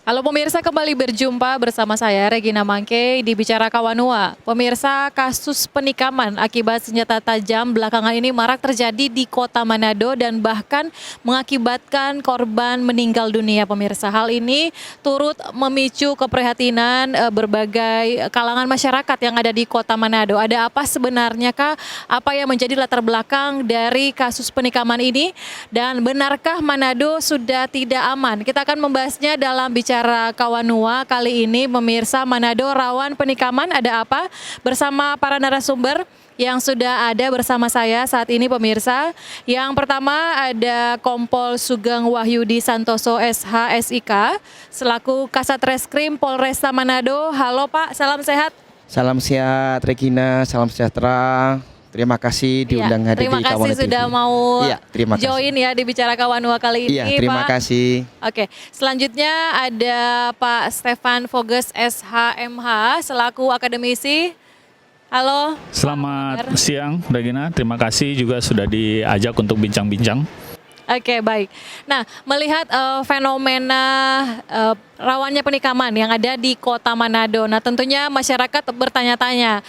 Halo pemirsa, kembali berjumpa bersama saya Regina Mangke di Bicara Kawanua. Pemirsa, kasus penikaman akibat senjata tajam belakangan ini marak terjadi di Kota Manado dan bahkan mengakibatkan korban meninggal dunia pemirsa. Hal ini turut memicu keprihatinan berbagai kalangan masyarakat yang ada di Kota Manado. Ada apa sebenarnya kah? Apa yang menjadi latar belakang dari kasus penikaman ini? Dan benarkah Manado sudah tidak aman? Kita akan membahasnya dalam Bicara Kawanua kali ini pemirsa. Manado rawan penikaman, ada apa? Bersama para narasumber yang sudah ada bersama saya saat ini pemirsa. Yang pertama ada Kompol Sugeng Wahyudi Santoso SH SIK selaku Kasat Reskrim Polresta Manado. Halo Pak, salam sehat. Salam sehat Regina, salam sejahtera. Terima kasih diundang hadir di Kawanua TV. Terima kasih sudah mau join ya di Bicara Kawanua kali ini. Iya, terima Pak. kasih. Oke, selanjutnya ada Pak Stefan Voges SHMH selaku akademisi. Halo. Selamat siang Regina, terima kasih juga sudah diajak untuk bincang-bincang. Oke, baik. Nah, melihat fenomena rawannya penikaman yang ada di Kota Manado. Nah, tentunya masyarakat bertanya-tanya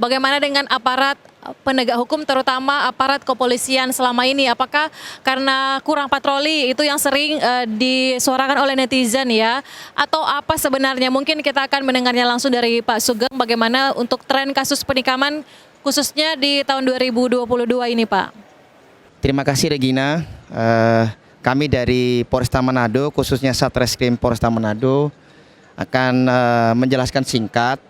bagaimana dengan aparat penegak hukum, terutama aparat kepolisian selama ini. Apakah karena kurang patroli itu yang sering disuarakan oleh netizen ya? Atau apa sebenarnya? Mungkin kita akan mendengarnya langsung dari Pak Sugeng bagaimana untuk tren kasus penikaman khususnya di tahun 2022 ini, Pak. Terima kasih Regina. Kami dari Polresta Manado, khususnya Satreskrim Polresta Manado, akan menjelaskan singkat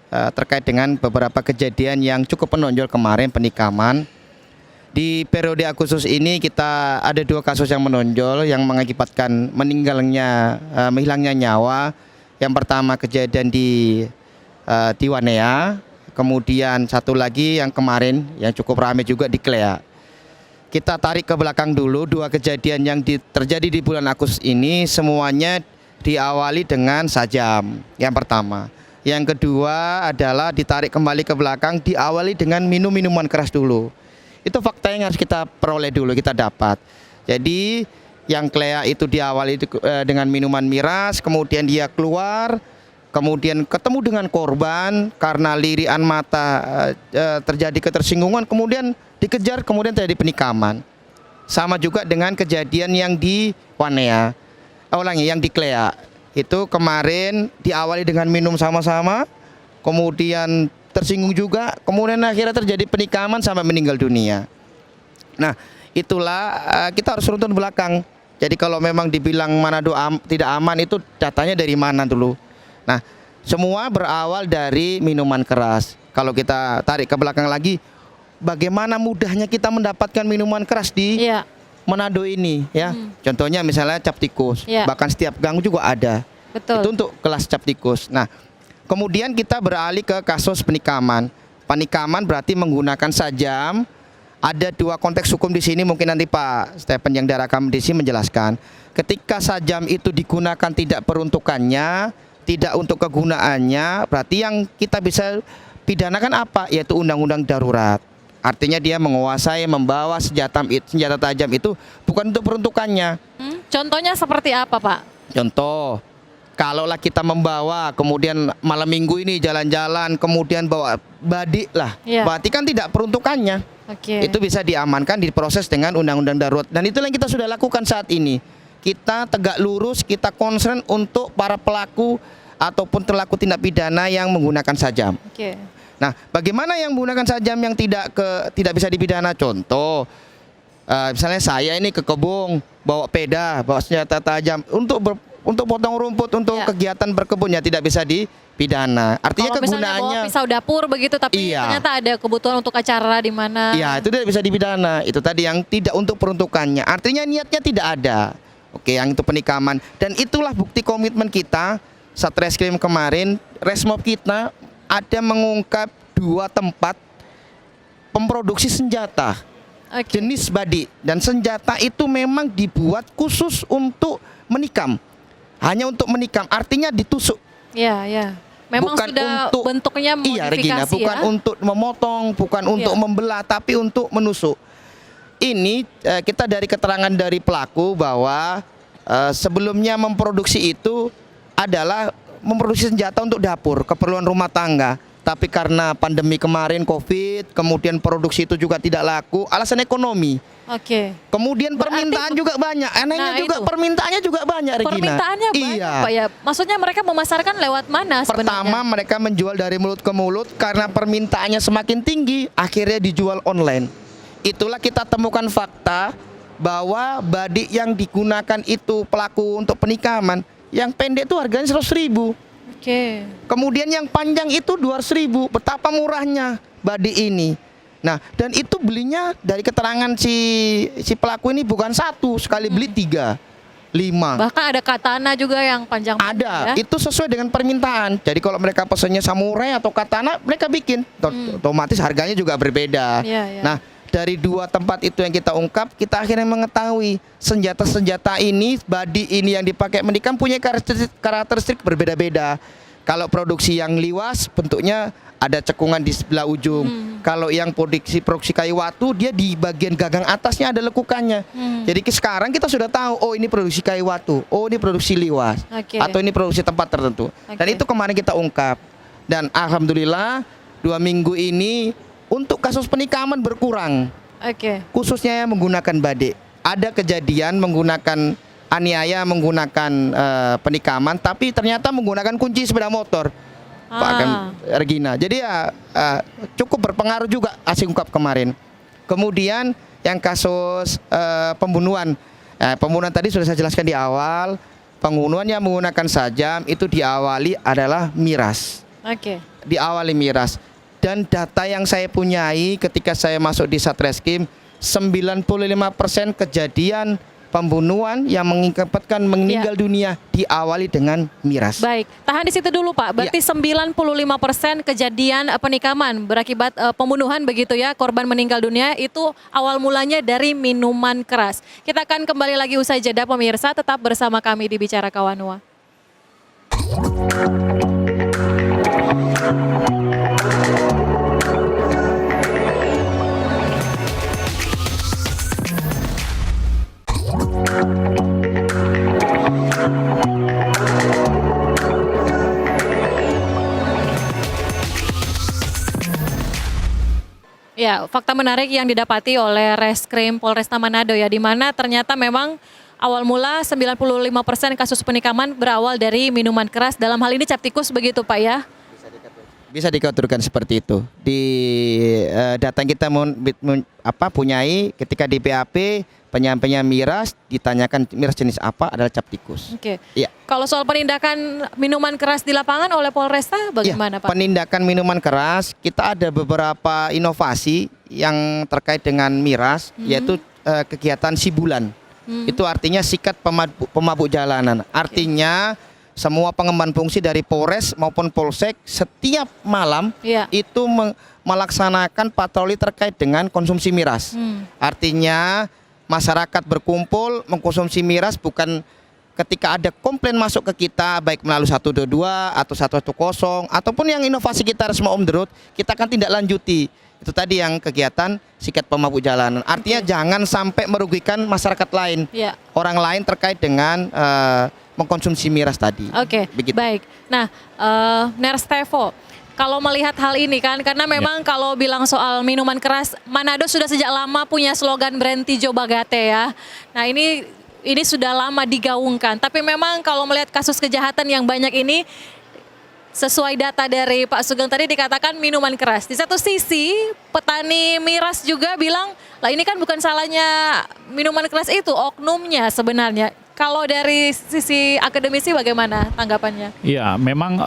terkait dengan beberapa kejadian yang cukup menonjol kemarin penikaman. Di periode Agustus ini kita ada 2 kasus yang menonjol yang mengakibatkan menghilangnya nyawa. Yang pertama kejadian di Wanea, kemudian satu lagi yang kemarin yang cukup ramai juga di Klea. Kita tarik ke belakang dulu, 2 kejadian yang terjadi di bulan Agustus ini semuanya diawali dengan sajam yang pertama. Yang kedua adalah ditarik kembali ke belakang, diawali dengan minuman keras dulu. Itu fakta yang harus kita peroleh dulu, kita dapat. Jadi yang Klea itu diawali dengan minuman miras, kemudian dia keluar, kemudian ketemu dengan korban karena lirian mata terjadi ketersinggungan, kemudian dikejar, kemudian terjadi penikaman. Sama juga dengan kejadian yang di Wanea, yang di Klea. Itu kemarin diawali dengan minum sama-sama, kemudian tersinggung juga, kemudian akhirnya terjadi penikaman sampai meninggal dunia. Nah, itulah kita harus runtun belakang. Jadi kalau memang dibilang Manado tidak aman, itu datanya dari mana dulu? Nah, semua berawal dari minuman keras. Kalau kita tarik ke belakang lagi, bagaimana mudahnya kita mendapatkan minuman keras di Manado ini ya. Contohnya misalnya cap tikus, bahkan setiap gang juga ada. Betul. Itu untuk kelas cap tikus. Nah, kemudian kita beralih ke kasus penikaman. Penikaman berarti menggunakan sajam. Ada 2 konteks hukum di sini, mungkin nanti Pak Stephen yang dari akademisi menjelaskan. Ketika sajam itu digunakan tidak peruntukannya, tidak untuk kegunaannya, berarti yang kita bisa pidanakan apa? Yaitu undang-undang darurat. Artinya dia menguasai, membawa senjata tajam itu bukan untuk peruntukannya. Contohnya seperti apa, Pak? Contoh, kalaulah kita membawa, kemudian malam minggu ini jalan-jalan, kemudian bawa badik lah, berarti kan tidak peruntukannya. Itu bisa diamankan, diproses dengan undang-undang darurat. Dan itulah yang kita sudah lakukan saat ini. Kita tegak lurus, kita concern untuk para pelaku ataupun pelaku tindak pidana yang menggunakan sajam. Nah, bagaimana yang menggunakan sajam yang tidak bisa dipidana? Contoh, misalnya saya ini ke kebun, bawa peda, bawa senjata tajam untuk potong rumput, untuk kegiatan berkebun, ya tidak bisa dipidana. Artinya kalau kegunaannya bawa pisau dapur begitu, tapi ternyata ada kebutuhan untuk acara di mana. Iya, itu tidak bisa dipidana. Itu tadi yang tidak untuk peruntukannya. Artinya niatnya tidak ada. Oke, yang itu penikaman. Dan itulah bukti komitmen kita Satreskrim kemarin, Resmob kita ada mengungkap 2 tempat pemproduksi senjata jenis badik, dan senjata itu memang dibuat khusus untuk menikam, hanya untuk menikam, artinya ditusuk. Memang bukan sudah untuk bentuknya iya Regina, modifikasi bukan ya. untuk memotong, bukan untuk Iya. membelah, tapi untuk menusuk. Ini kita dari keterangan dari pelaku bahwa sebelumnya memproduksi itu adalah memproduksi senjata untuk dapur, keperluan rumah tangga. Tapi karena pandemi kemarin Covid, kemudian produksi itu juga tidak laku, alasan ekonomi. Oke. Kemudian Berarti permintaan juga banyak, anehnya Nah, juga itu. permintaannya juga banyak Regina. Permintaannya banyak Iya. Pak ya. Maksudnya mereka memasarkan lewat mana sebenarnya? Pertama mereka menjual dari mulut ke mulut karena permintaannya semakin tinggi, akhirnya dijual online. Itulah kita temukan fakta bahwa badik yang digunakan itu pelaku untuk penikaman, yang pendek itu harganya 100.000. Oke. Kemudian yang panjang itu 200.000. Betapa murahnya badik ini. Nah, dan itu belinya dari keterangan si pelaku ini bukan satu, sekali beli 3, 5. Bahkan ada katana juga yang panjang. Ada, ya. itu sesuai dengan permintaan. Jadi kalau mereka pesannya samurai atau katana, mereka bikin. Otomatis harganya juga berbeda. Iya, iya. Nah, dari 2 tempat itu yang kita ungkap, kita akhirnya mengetahui senjata-senjata ini, badi ini yang dipakai menikam punya karakteristik berbeda-beda. Kalau produksi yang liwas, bentuknya ada cekungan di sebelah ujung. Kalau yang produksi kayu watu, dia di bagian gagang atasnya ada lekukannya. Jadi sekarang kita sudah tahu, oh ini produksi kayu watu, oh ini produksi liwas, Oke. atau ini produksi tempat tertentu. Dan Oke. itu kemarin kita ungkap. Dan alhamdulillah 2 minggu ini untuk kasus penikaman berkurang, Oke. khususnya yang menggunakan badik. Ada kejadian menggunakan aniaya, menggunakan penikaman, tapi ternyata menggunakan kunci sepeda motor, Pak Regina. Jadi ya cukup berpengaruh juga hasil ungkap kemarin. Kemudian yang kasus pembunuhan, pembunuhan tadi sudah saya jelaskan di awal. Pembunuhan yang menggunakan sajam itu diawali adalah miras. Oke. Diawali miras. Dan data yang saya punyai ketika saya masuk di Satreskrim, 95% kejadian pembunuhan yang mengakibatkan meninggal dunia diawali dengan miras. Baik, tahan di situ dulu Pak. Berarti 95% kejadian penikaman berakibat pembunuhan begitu ya, korban meninggal dunia itu awal mulanya dari minuman keras. Kita akan kembali lagi usai jeda pemirsa, tetap bersama kami di Bicara Kawanua. Ya, fakta menarik yang didapati oleh Reskrim Polresta Manado ya, di mana ternyata memang awal mula 95% kasus penikaman berawal dari minuman keras, dalam hal ini cap tikus begitu Pak ya? Bisa dikategorikan seperti itu. Di data yang kita punyai ketika di BAP penyampainya miras, ditanyakan miras jenis apa, adalah cap tikus. Oke. Iya. Kalau soal penindakan minuman keras di lapangan oleh Polresta bagaimana Ya, Pak? penindakan minuman keras, kita ada beberapa inovasi yang terkait dengan miras, yaitu kegiatan sibulan. Itu artinya sikat pemabuk jalanan. Artinya semua pengemban fungsi dari Polres maupun Polsek setiap malam Iya. itu melaksanakan patroli terkait dengan konsumsi miras. Artinya masyarakat berkumpul mengkonsumsi miras bukan ketika ada komplain masuk ke kita, baik melalui 122 atau 110 ataupun yang inovasi kita Resma On The Road, kita akan tindak lanjuti. Itu tadi yang kegiatan sikat pemabuk jalanan. Artinya jangan sampai merugikan masyarakat lain, Iya. orang lain terkait dengan mengkonsumsi miras tadi. Oke, Begitu. baik. Nah, Nerstevo, kalau melihat hal ini kan, karena memang kalau bilang soal minuman keras, Manado sudah sejak lama punya slogan Berhenti Coba Gate ya. Nah ini sudah lama digaungkan, tapi memang kalau melihat kasus kejahatan yang banyak ini, sesuai data dari Pak Sugeng tadi dikatakan minuman keras. Di satu sisi, petani miras juga bilang, lah ini kan bukan salahnya minuman keras itu, oknumnya sebenarnya. Kalau dari sisi akademisi bagaimana tanggapannya? Ya, memang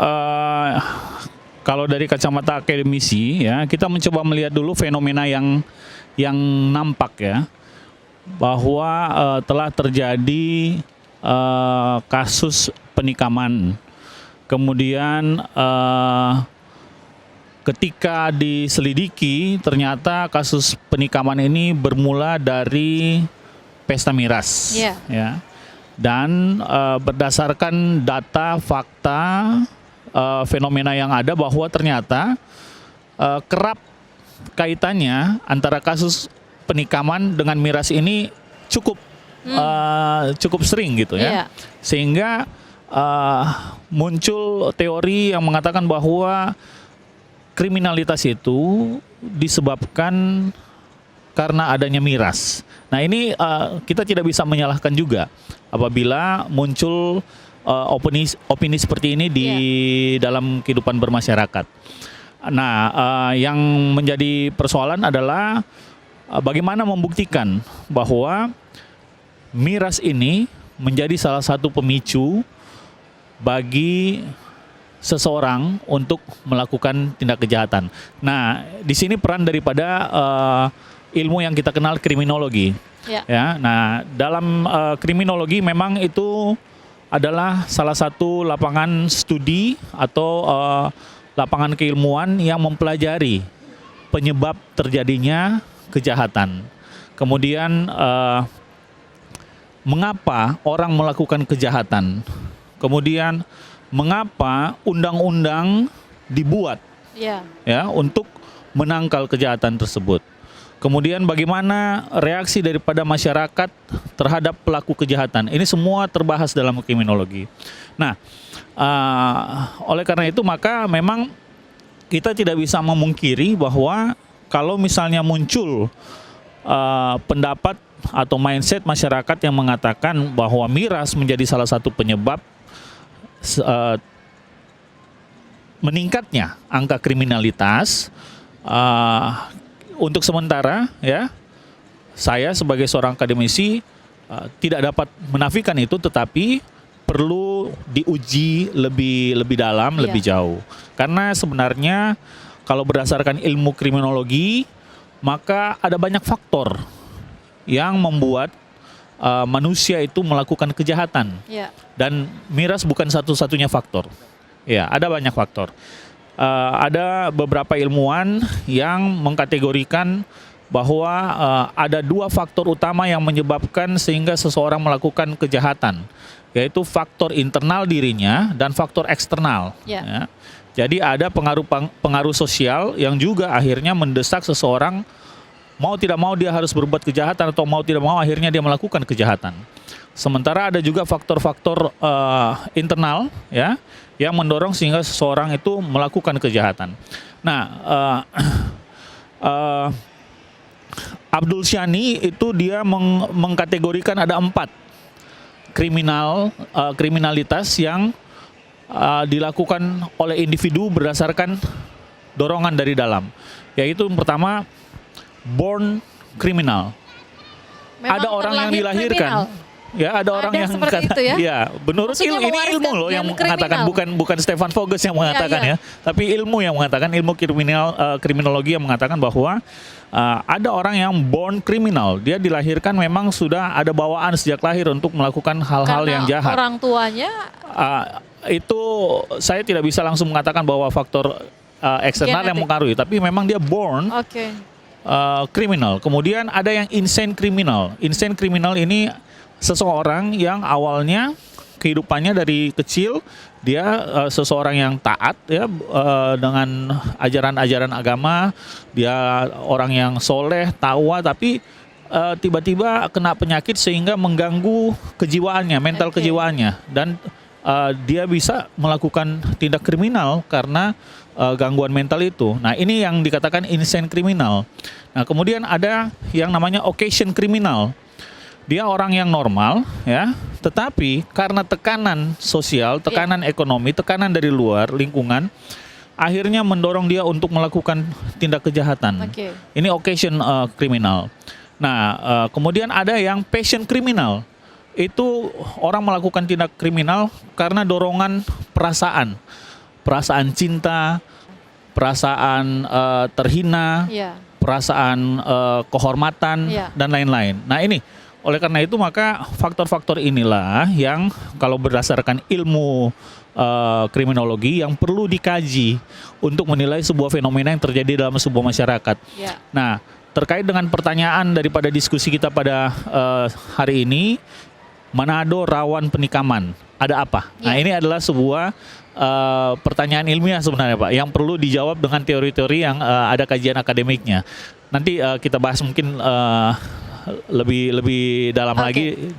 kalau dari kacamata akademisi ya, kita mencoba melihat dulu fenomena yang nampak ya, bahwa telah terjadi kasus penikaman. Kemudian ketika diselidiki ternyata kasus penikaman ini bermula dari pesta miras. Iya. Ya. Dan berdasarkan data fakta fenomena yang ada bahwa ternyata kerap kaitannya antara kasus penikaman dengan miras ini cukup sering gitu ya. Iya. Sehingga muncul teori yang mengatakan bahwa kriminalitas itu disebabkan karena adanya miras. Nah ini kita tidak bisa menyalahkan juga apabila muncul opini seperti ini di dalam kehidupan bermasyarakat. Nah yang menjadi persoalan adalah bagaimana membuktikan bahwa miras ini menjadi salah satu pemicu bagi seseorang untuk melakukan tindak kejahatan. Nah, di sini peran daripada ilmu yang kita kenal kriminologi. Ya, nah dalam kriminologi memang itu adalah salah satu lapangan studi atau lapangan keilmuan yang mempelajari penyebab terjadinya kejahatan. Kemudian mengapa orang melakukan kejahatan? Kemudian mengapa undang-undang dibuat ya untuk menangkal kejahatan tersebut? Kemudian bagaimana reaksi daripada masyarakat terhadap pelaku kejahatan? Ini semua terbahas dalam kriminologi. Nah, oleh karena itu maka memang kita tidak bisa memungkiri bahwa kalau misalnya muncul pendapat atau mindset masyarakat yang mengatakan bahwa miras menjadi salah satu penyebab meningkatnya angka kriminalitas, untuk sementara ya saya sebagai seorang akademisi tidak dapat menafikan itu, tetapi perlu diuji lebih dalam, lebih jauh. Karena sebenarnya kalau berdasarkan ilmu kriminologi maka ada banyak faktor yang membuat manusia itu melakukan kejahatan. Dan miras bukan satu-satunya faktor. Ya, ada banyak faktor. Ada beberapa ilmuwan yang mengkategorikan bahwa ada dua faktor utama yang menyebabkan sehingga seseorang melakukan kejahatan, yaitu faktor internal dirinya dan faktor eksternal. Ya. Jadi ada pengaruh sosial yang juga akhirnya mendesak seseorang mau tidak mau dia harus berbuat kejahatan atau mau tidak mau akhirnya dia melakukan kejahatan. Sementara ada juga faktor-faktor internal ya yang mendorong sehingga seseorang itu melakukan kejahatan. Nah, Abdul Syani itu dia mengkategorikan ada 4 kriminalitas yang dilakukan oleh individu berdasarkan dorongan dari dalam. Yaitu yang pertama, born criminal. Memang ada orang yang dilahirkan. Kriminal. Ya, ada orang yang seperti itu ya? Ya, menurut Maksudnya ini ilmu loh yang mengatakan, bukan Stefan Voges yang mengatakan ya, tapi ilmu yang mengatakan, ilmu kriminologi yang mengatakan bahwa ada orang yang born criminal. Dia dilahirkan memang sudah ada bawaan sejak lahir untuk melakukan hal-hal yang jahat. Orang tuanya itu saya tidak bisa langsung mengatakan bahwa faktor eksternal yang mempengaruhi, tapi memang dia born criminal. Kemudian ada yang insane criminal. Insane criminal ini seseorang yang awalnya kehidupannya dari kecil dia seseorang yang taat ya dengan ajaran-ajaran agama, dia orang yang soleh, taqwa, tapi tiba-tiba kena penyakit sehingga mengganggu kejiwaannya, mental kejiwaannya, dan dia bisa melakukan tindak kriminal karena gangguan mental itu. Nah, ini yang dikatakan insane criminal. Nah, kemudian ada yang namanya occasion criminal. Dia orang yang normal ya, tetapi karena tekanan sosial, tekanan ekonomi, tekanan dari luar lingkungan, akhirnya mendorong dia untuk melakukan tindak kejahatan. Ini occasion criminal. Nah, kemudian ada yang passion criminal. Itu orang melakukan tindak kriminal karena dorongan perasaan cinta, perasaan terhina, perasaan kehormatan dan lain-lain. Nah, ini oleh karena itu maka faktor-faktor inilah yang kalau berdasarkan ilmu kriminologi yang perlu dikaji untuk menilai sebuah fenomena yang terjadi dalam sebuah masyarakat. Nah, terkait dengan pertanyaan daripada diskusi kita pada hari ini, Manado rawan penikaman, ada apa? Nah, ini adalah sebuah pertanyaan ilmiah sebenarnya Pak, yang perlu dijawab dengan teori-teori yang ada kajian akademiknya. Nanti kita bahas mungkin lebih dalam lagi.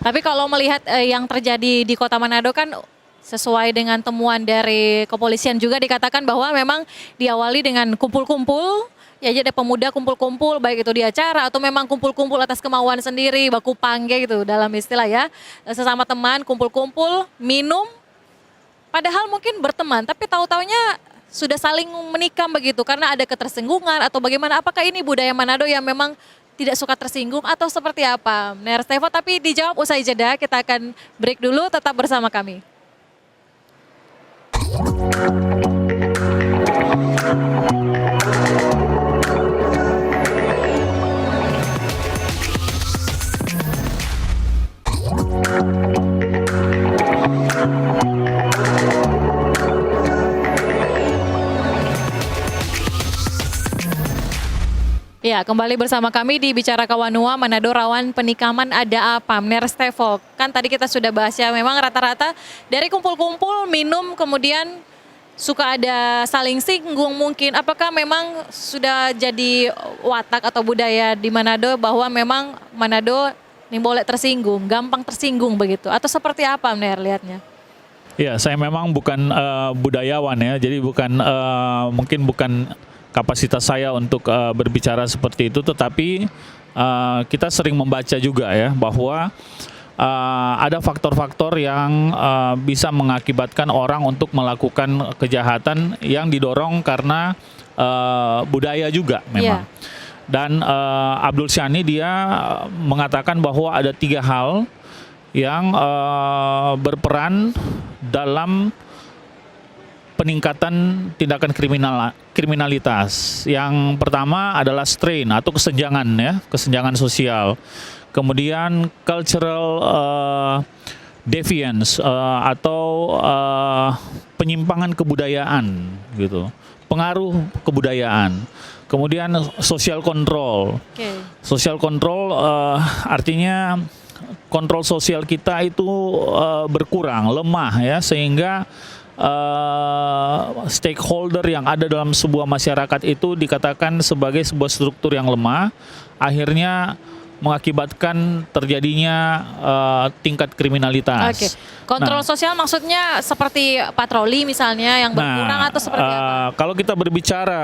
Tapi kalau melihat yang terjadi di Kota Manado kan sesuai dengan temuan dari kepolisian juga dikatakan bahwa memang diawali dengan kumpul-kumpul, ya jadi pemuda kumpul-kumpul baik itu di acara atau memang kumpul-kumpul atas kemauan sendiri, baku pangge gitu dalam istilah ya, sesama teman kumpul-kumpul minum. Padahal mungkin berteman, tapi tahu-taunya sudah saling menikam begitu karena ada ketersinggungan atau bagaimana? Apakah ini budaya Manado yang memang tidak suka tersinggung atau seperti apa? Ner Stevo, tapi dijawab usai jeda. Kita akan break dulu, tetap bersama kami. Ya, kembali bersama kami di Bicara Kawanua, Manado rawan penikaman ada apa? Ner Stevo, kan tadi kita sudah bahas ya, memang rata-rata dari kumpul-kumpul, minum, kemudian suka ada saling singgung mungkin. Apakah memang sudah jadi watak atau budaya di Manado bahwa memang Manado ini boleh tersinggung, gampang tersinggung begitu? Atau seperti apa Ner lihatnya? Ya, saya memang bukan budayawan ya, jadi mungkin bukan kapasitas saya untuk berbicara seperti itu, tetapi kita sering membaca juga ya bahwa ada faktor-faktor yang bisa mengakibatkan orang untuk melakukan kejahatan yang didorong karena budaya juga memang. Dan Abdul Syani dia mengatakan bahwa ada 3 hal yang berperan dalam peningkatan tindakan kriminalitas. Yang pertama adalah strain atau kesenjangan ya, kesenjangan sosial. Kemudian cultural deviance atau penyimpangan kebudayaan gitu. Pengaruh kebudayaan. Kemudian social control. Social control artinya kontrol sosial kita itu berkurang, lemah ya, sehingga stakeholder yang ada dalam sebuah masyarakat itu dikatakan sebagai sebuah struktur yang lemah, akhirnya mengakibatkan terjadinya tingkat kriminalitas. Kontrol sosial maksudnya seperti patroli misalnya yang berkurang atau seperti apa? Kalau kita berbicara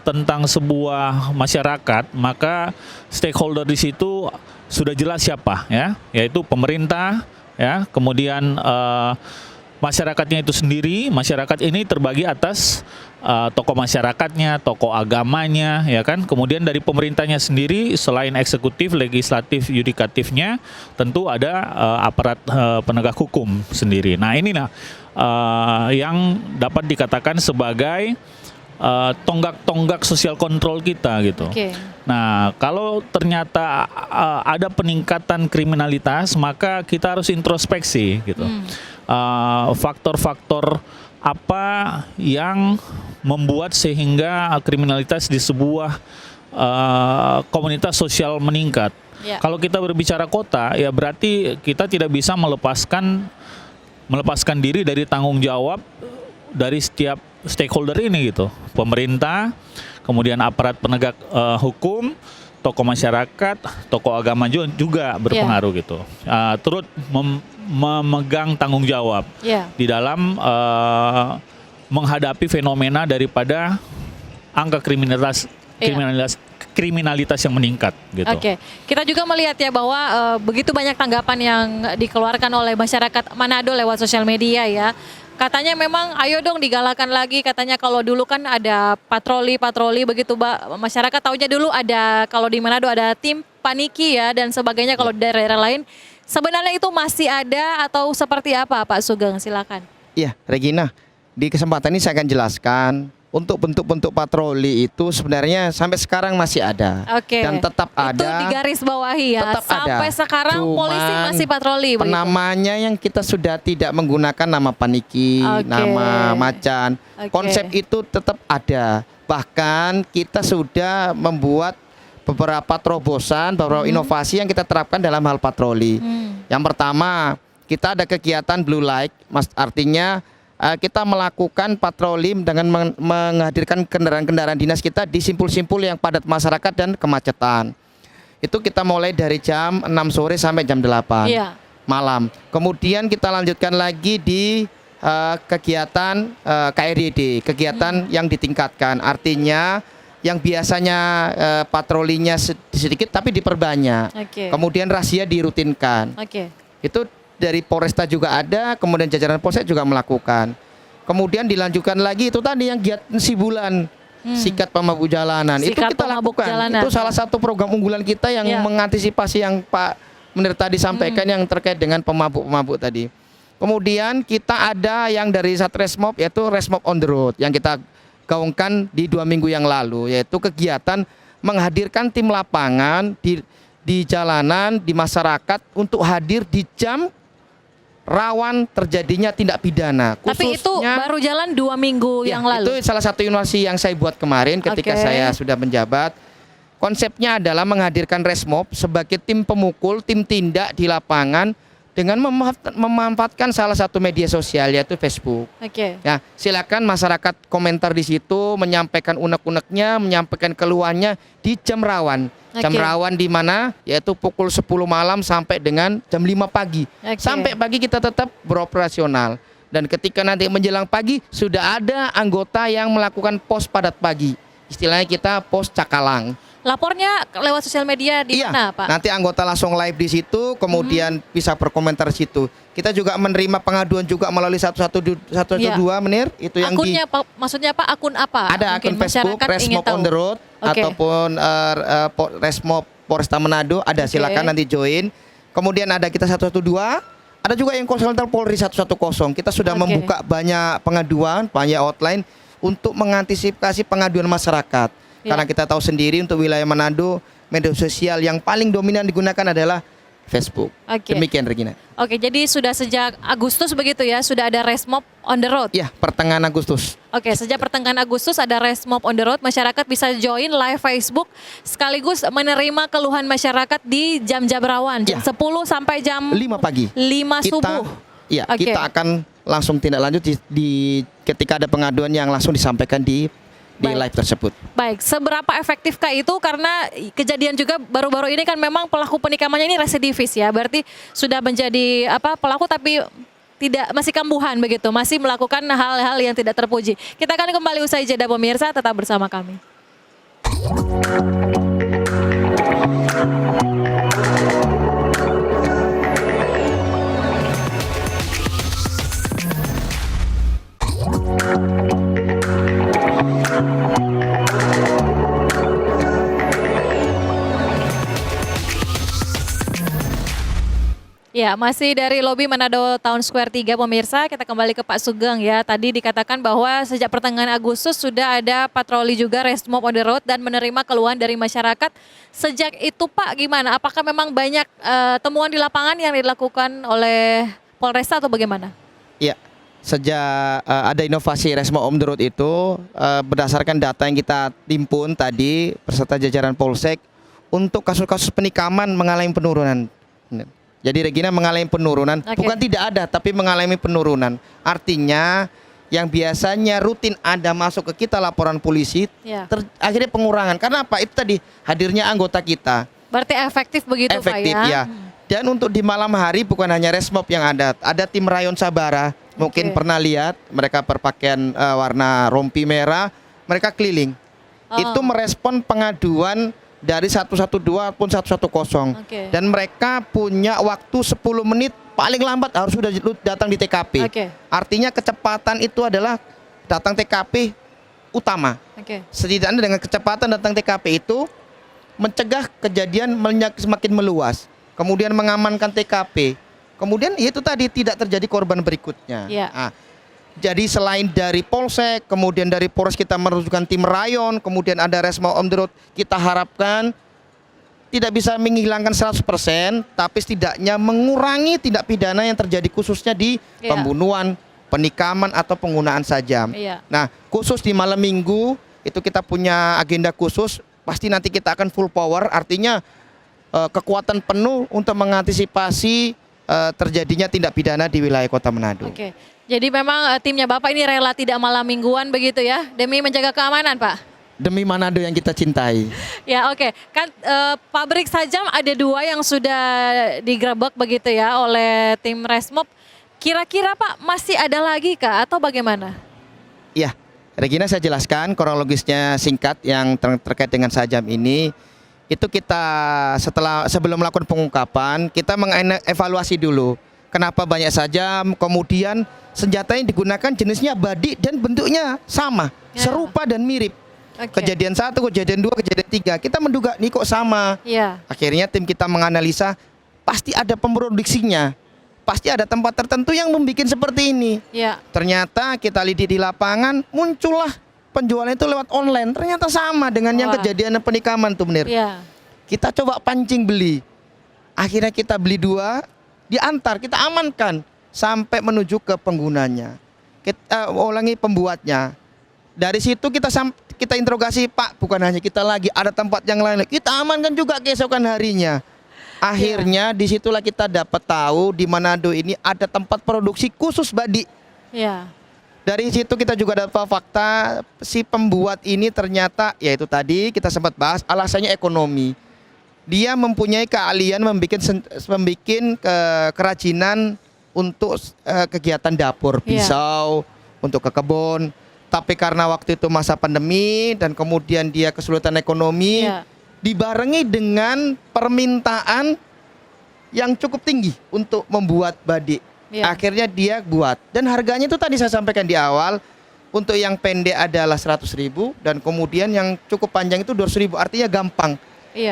tentang sebuah masyarakat, maka stakeholder di situ sudah jelas siapa ya, yaitu pemerintah ya, kemudian masyarakatnya itu sendiri. Masyarakat ini terbagi atas tokoh masyarakatnya, tokoh agamanya, ya kan. Kemudian dari pemerintahnya sendiri, selain eksekutif, legislatif, yudikatifnya, tentu ada aparat penegak hukum sendiri. Nah, inilah yang dapat dikatakan sebagai tonggak-tonggak sosial kontrol kita gitu. Nah, kalau ternyata ada peningkatan kriminalitas, maka kita harus introspeksi gitu. Faktor-faktor apa yang membuat sehingga kriminalitas di sebuah komunitas sosial meningkat. Kalau kita berbicara kota, ya berarti kita tidak bisa melepaskan diri dari tanggung jawab dari setiap stakeholder ini gitu. Pemerintah, kemudian aparat penegak hukum, tokoh masyarakat, tokoh agama juga berpengaruh gitu. Turut memegang tanggung jawab di dalam menghadapi fenomena daripada angka kriminalitas yang meningkat gitu. Kita juga melihat ya bahwa begitu banyak tanggapan yang dikeluarkan oleh masyarakat Manado lewat sosial media ya. Katanya memang ayo dong digalakan lagi, katanya kalau dulu kan ada patroli begitu masyarakat taunya dulu ada, kalau di Manado ada tim paniki ya dan sebagainya, kalau di daerah lain sebenarnya itu masih ada atau seperti apa Pak Sugeng, silakan. Iya Regina, di kesempatan ini saya akan jelaskan untuk bentuk-bentuk patroli itu sebenarnya sampai sekarang masih ada dan tetap ada. Itu digaris bawahi ya. Sampai sekarang polisi masih patroli. Namanya yang kita sudah tidak menggunakan nama paniki, nama macan. Konsep itu tetap ada. Bahkan kita sudah membuat beberapa terobosan, beberapa inovasi yang kita terapkan dalam hal patroli. Yang pertama, kita ada kegiatan Blue Light, artinya kita melakukan patroli dengan menghadirkan kendaraan-kendaraan dinas kita di simpul-simpul yang padat masyarakat dan kemacetan. Itu kita mulai dari jam 6 sore sampai jam 8 malam. Kemudian kita lanjutkan lagi di kegiatan KRYD, kegiatan yang ditingkatkan. Artinya yang biasanya patrolinya sedikit tapi diperbanyak. Kemudian razia dirutinkan. Itu dari Polresta juga ada, kemudian jajaran Polsek juga melakukan. Kemudian dilanjutkan lagi itu tadi yang giat sibulan, sikat pemabuk jalanan. Itu kita lakukan. Itu salah satu program unggulan kita yang mengantisipasi yang Pak Menir tadi sampaikan yang terkait dengan pemabuk-pemabuk tadi. Kemudian kita ada yang dari Satreskrim yaitu Resmob on the Road yang kita gaungkan di 2 minggu yang lalu, yaitu kegiatan menghadirkan tim lapangan di jalanan, di masyarakat untuk hadir di jam rawan terjadinya tindak pidana. Tapi itu baru jalan 2 minggu yang lalu. Itu salah satu inovasi yang saya buat kemarin ketika saya sudah menjabat. Konsepnya adalah menghadirkan Resmob sebagai tim pemukul, tim tindak di lapangan dengan memanfaatkan salah satu media sosial yaitu Facebook. Ya, silakan masyarakat komentar di situ, menyampaikan unek-uneknya, menyampaikan keluhannya di jam rawan. Jam rawan di mana? Yaitu pukul 10 malam sampai dengan jam 5 pagi. Sampai pagi kita tetap beroperasional. Dan ketika nanti menjelang pagi sudah ada anggota yang melakukan pos padat pagi. Istilahnya kita pos cakalang. Lapornya lewat sosial media di mana, Pak? Nanti anggota langsung live di situ, kemudian bisa berkomentar di situ. Kita juga menerima pengaduan juga melalui 112 Menir. Itu yang akunnya, maksudnya Pak, akun apa? Ada akun Facebook Resmob on the Road ataupun Resmob Polresta Manado. Ada, silakan nanti join. Kemudian ada kita 112. Ada juga yang call center Polri 110. Kita sudah membuka banyak pengaduan, banyak hotline untuk mengantisipasi pengaduan masyarakat. Karena kita tahu sendiri untuk wilayah Manado, media sosial yang paling dominan digunakan adalah Facebook. Demikian Regina. Jadi sudah sejak Agustus begitu ya, sudah ada Resmob on the Road? Ya, pertengahan Agustus. Sejak pertengahan Agustus ada Resmob on the Road, masyarakat bisa join live Facebook sekaligus menerima keluhan masyarakat di jam-jam rawan, jam 10 sampai jam 5 pagi. 5 subuh. Kita akan langsung tindak lanjut di ketika ada pengaduan yang langsung disampaikan di live tersebut. Baik, seberapa efektifkah itu? Karena kejadian juga baru-baru ini kan memang pelaku penikamannya ini residivis ya, berarti sudah menjadi pelaku tapi masih kambuhan begitu, masih melakukan hal-hal yang tidak terpuji. Kita akan kembali usai jeda pemirsa, tetap bersama kami. Ya, masih dari lobi Manado Town Square 3 pemirsa, kita kembali ke Pak Sugeng ya. Tadi dikatakan bahwa sejak pertengahan Agustus sudah ada patroli juga Resmob on the Road dan menerima keluhan dari masyarakat. Sejak itu Pak gimana? Apakah memang banyak temuan di lapangan yang dilakukan oleh Polresta atau bagaimana? Iya, sejak ada inovasi Resmob on the Road itu berdasarkan data yang kita timpun tadi beserta jajaran Polsek untuk kasus-kasus penikaman mengalami penurunan. Jadi Regina mengalami penurunan, bukan tidak ada tapi mengalami penurunan. Artinya yang biasanya rutin ada masuk ke kita laporan polisi, akhirnya pengurangan. Karena apa? Itu tadi hadirnya anggota kita. Berarti efektif begitu Pak ya? Dan untuk di malam hari bukan hanya Resmob yang ada tim Rayon Sabara. Mungkin pernah lihat mereka berpakaian warna rompi merah, mereka keliling. Itu merespon pengaduan dari 112 ataupun 110 dan mereka punya waktu 10 menit paling lambat harus sudah datang di TKP. Artinya kecepatan itu adalah datang TKP utama. Setidaknya dengan kecepatan datang TKP itu mencegah kejadian semakin meluas, kemudian mengamankan TKP, kemudian itu tadi tidak terjadi korban berikutnya. Jadi selain dari Polsek, kemudian dari Polres kita merujukan tim rayon, kemudian ada Resmob on the Road, kita harapkan tidak bisa menghilangkan 100%, tapi setidaknya mengurangi tindak pidana yang terjadi khususnya di pembunuhan, penikaman atau penggunaan sajam. Nah, khusus di malam minggu itu kita punya agenda khusus, pasti nanti kita akan full power, artinya kekuatan penuh untuk mengantisipasi terjadinya tindak pidana di wilayah Kota Manado. Oke. Jadi memang timnya Bapak ini rela tidak malam mingguan begitu ya, demi menjaga keamanan, Pak? Demi Manado yang kita cintai. Ya, oke. Kan pabrik Sajam ada 2 yang sudah digerebek begitu ya oleh tim Resmob. Kira-kira Pak masih ada lagi kah atau bagaimana? Ya, Regina, saya jelaskan kronologisnya singkat yang terkait dengan Sajam ini. Itu kita sebelum melakukan pengungkapan, kita mengevaluasi dulu kenapa banyak Sajam, kemudian senjata yang digunakan jenisnya badik dan bentuknya sama, serupa dan mirip. Kejadian 1, kejadian 2, kejadian 3, kita menduga nih kok sama. Akhirnya tim kita menganalisa, pasti ada pemproduksinya, pasti ada tempat tertentu yang membuat seperti ini. Ternyata kita lidik di lapangan, muncullah penjualan itu lewat online, ternyata sama dengan yang kejadian penikaman tuh, Menir. Kita coba pancing beli, akhirnya kita beli 2, diantar, kita amankan sampai menuju ke penggunanya. Kita ulangi pembuatnya. Dari situ kita interogasi, Pak, bukan hanya kita lagi, ada tempat yang lain, kita amankan juga keesokan harinya. Akhirnya disitulah kita dapat tahu di Manado ini ada tempat produksi khusus badik. Dari situ kita juga dapat fakta si pembuat ini ternyata yaitu tadi kita sempat bahas alasannya ekonomi. Dia mempunyai keahlian membuat kerajinan untuk kegiatan dapur, pisau untuk ke kebun. Tapi karena waktu itu masa pandemi dan kemudian dia kesulitan ekonomi, dibarengi dengan permintaan yang cukup tinggi untuk membuat badik. Akhirnya dia buat, dan harganya itu tadi saya sampaikan di awal, untuk yang pendek adalah 100.000 dan kemudian yang cukup panjang itu 200.000, artinya gampang.